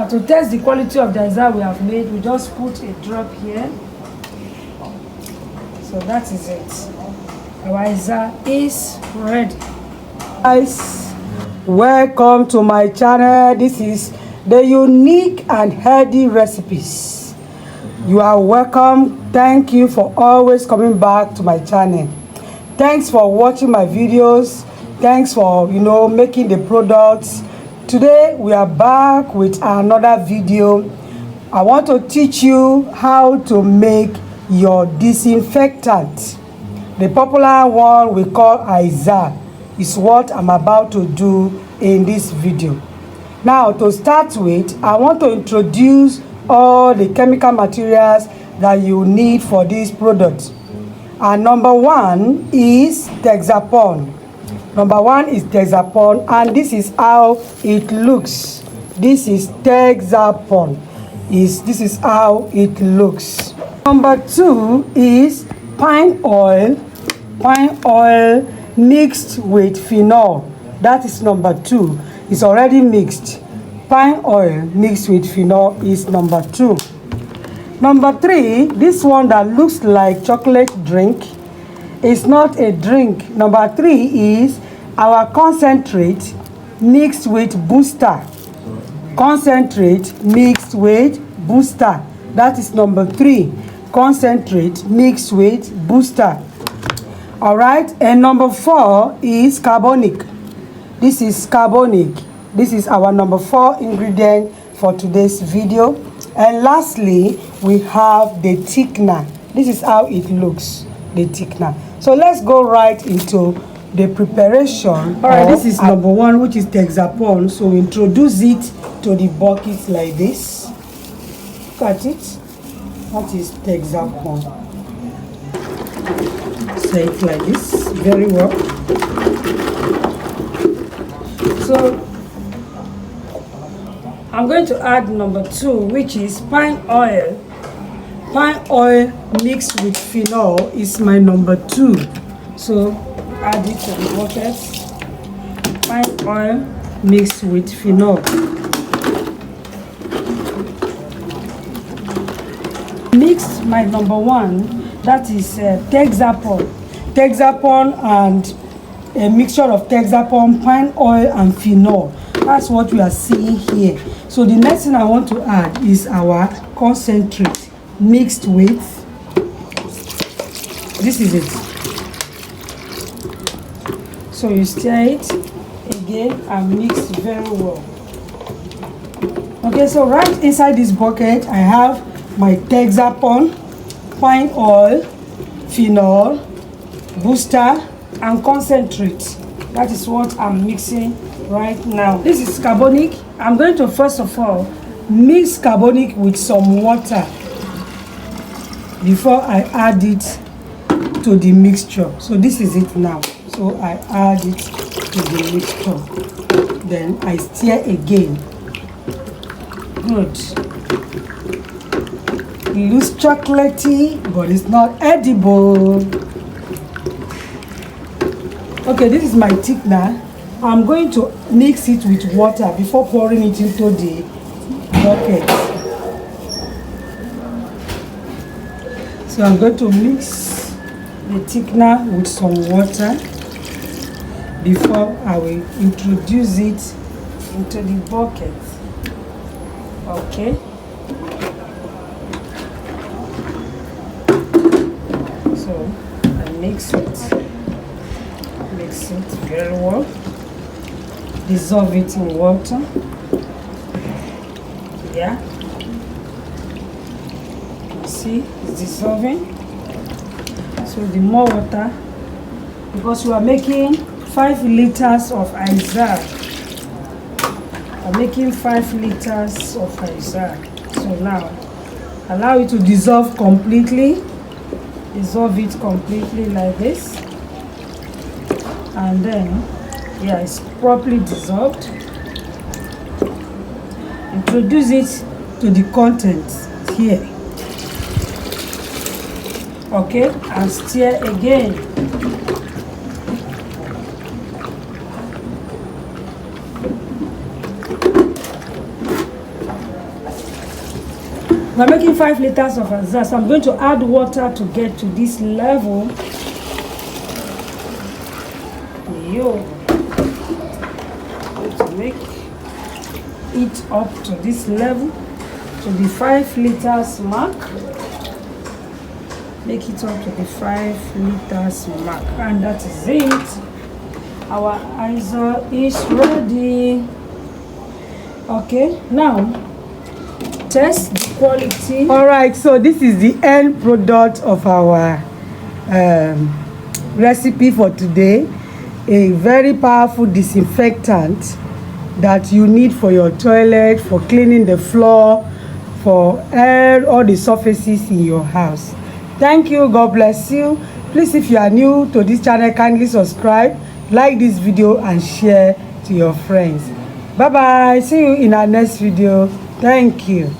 To test the quality of the Izal we have made, we just put a drop here. So that is it. Our Izal is ready. Guys, welcome to my channel. This is the unique and healthy recipes. You are welcome. Thank you for always coming back to my channel. Thanks for watching my videos. Thanks for making the products. Today we are back with another video. I want to teach you how to make your disinfectant. The popular one we call Izal is what I'm about to do in this video. Now, to start with, I want to introduce all the chemical materials that you need for this product. And number one is Texapon. Number one is Texapon, and this is how it looks. This is Texapon. This is how it looks. Number two is pine oil. Pine oil mixed with phenol. That is number two. It's already mixed. Pine oil mixed with phenol is number two. Number three, this one that looks like chocolate drink. It's not a drink. Number three is our concentrate mixed with booster. Concentrate mixed with booster. That is number three. Concentrate mixed with booster. All right. And number four is carbonic. This is carbonic. This is our number four ingredient for today's video. And lastly, we have the thickener. This is how it looks, the thickener. So let's go right into the preparation. All right, this is number one, which is Texapon. So we introduce it to the bucket like this. Look at it. That is Texapon. Say it like this, very well. So I'm going to add number two, which is pine oil. Pine oil mixed with phenol is my number two. So add it to the bucket. Pine oil mixed with phenol. Mixed my number one, that is Texapon. Texapon and a mixture of Texapon, pine oil and phenol. That's what we are seeing here. So the next thing I want to add is our concentrate mixed with, this is it. So you stir it again and mix very well. Okay, so right inside this bucket I have my Texapon, pine oil, phenol, booster and concentrate. That is what I'm mixing right now. This is carbonic. I'm going to first of all mix carbonic with some water before I add it to the mixture. So this is it now. So I add it to the mixture. Then I stir again. Good. It looks chocolatey, but it's not edible. Okay, this is my thickener. I'm going to mix it with water before pouring it into the bucket. So I'm going to mix the thickener with some water before I will introduce it into the bucket. Okay. So I mix it very well. Dissolve it in water. Yeah. See, it's dissolving. So the more water, because we are making 5 liters of Izal. I'm making 5 liters of Izal. So now, allow it to dissolve completely. Dissolve it completely like this. And then, yeah, it's properly dissolved. Introduce it to the contents here. Okay, and stir again. We're making 5 liters of Izal, so I'm going to add water to get to this level. To make it up to this level, to the 5 liters mark. Make it up to the 5 liters mark, and that is it. Our Izal is ready. Okay, now test the quality. All right, so this is the end product of our recipe for today. A very powerful disinfectant that you need for your toilet, for cleaning the floor, for all the surfaces in your house. Thank you. God bless you. Please, if you are new to this channel, kindly subscribe, like this video, and share to your friends. Bye bye. See you in our next video. Thank you.